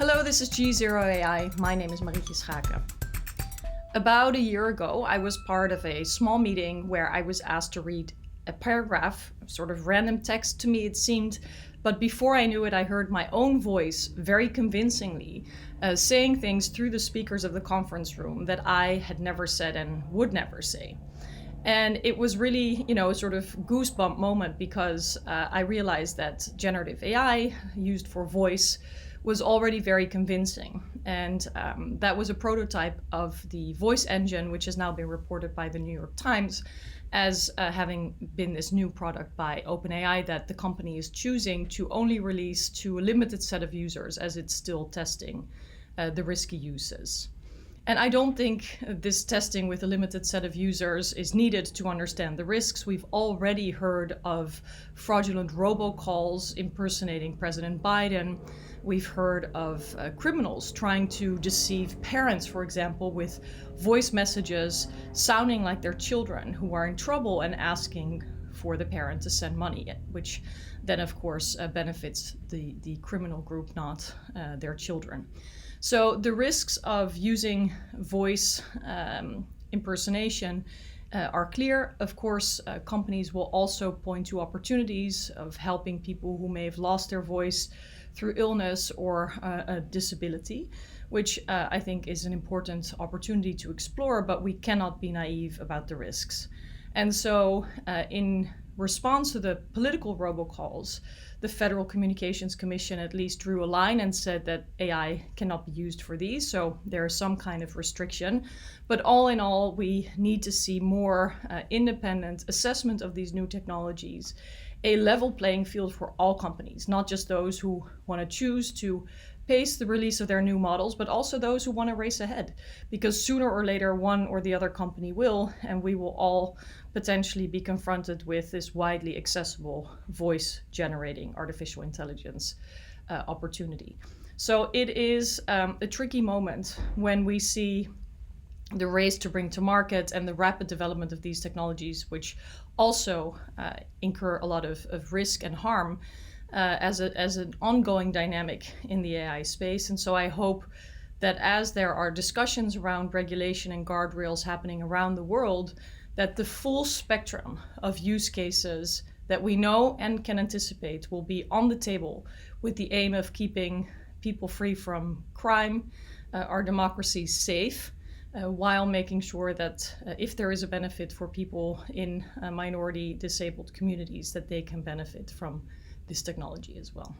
Hello, this is GZERO AI. My name is Marietje Schaake. About a year ago, I was part of a small meeting where I was asked to read a paragraph, sort of random text to me it seemed, but before I knew it, I heard my own voice very convincingly saying things through the speakers of the conference room that I had never said and would never say. And it was really, a sort of goosebump moment because I realized that generative AI used for voice was already very convincing. And that was a prototype of the voice engine, which has now been reported by the New York Times as having been this new product by OpenAI that the company is choosing to only release to a limited set of users as it's still testing the risky uses. And I don't think this testing with a limited set of users is needed to understand the risks. We've already heard of fraudulent robocalls impersonating President Biden. We've heard of criminals trying to deceive parents, for example, with voice messages sounding like their children who are in trouble and asking for the parent to send money, which then, of course, benefits the criminal group, not their children. So the risks of using voice impersonation are clear. Of course, companies will also point to opportunities of helping people who may have lost their voice through illness or a disability, which I think is an important opportunity to explore, but we cannot be naive about the risks. And so in response to the political robocalls, the Federal Communications Commission at least drew a line and said that AI cannot be used for these. So there is some kind of restriction. But all in all, we need to see more independent assessment of these new technologies, a level playing field for all companies, not just those who want to choose to pace the release of their new models, but also those who want to race ahead, because sooner or later one or the other company will, and we will all potentially be confronted with this widely accessible voice generating artificial intelligence opportunity. So it is a tricky moment when we see the race to bring to market and the rapid development of these technologies, which also incur a lot of risk and harm as an ongoing dynamic in the AI space. And so I hope that as there are discussions around regulation and guardrails happening around the world, that the full spectrum of use cases that we know and can anticipate will be on the table with the aim of keeping people free from crime, our democracy safe, while making sure that if there is a benefit for people in minority disabled communities, that they can benefit from this technology as well.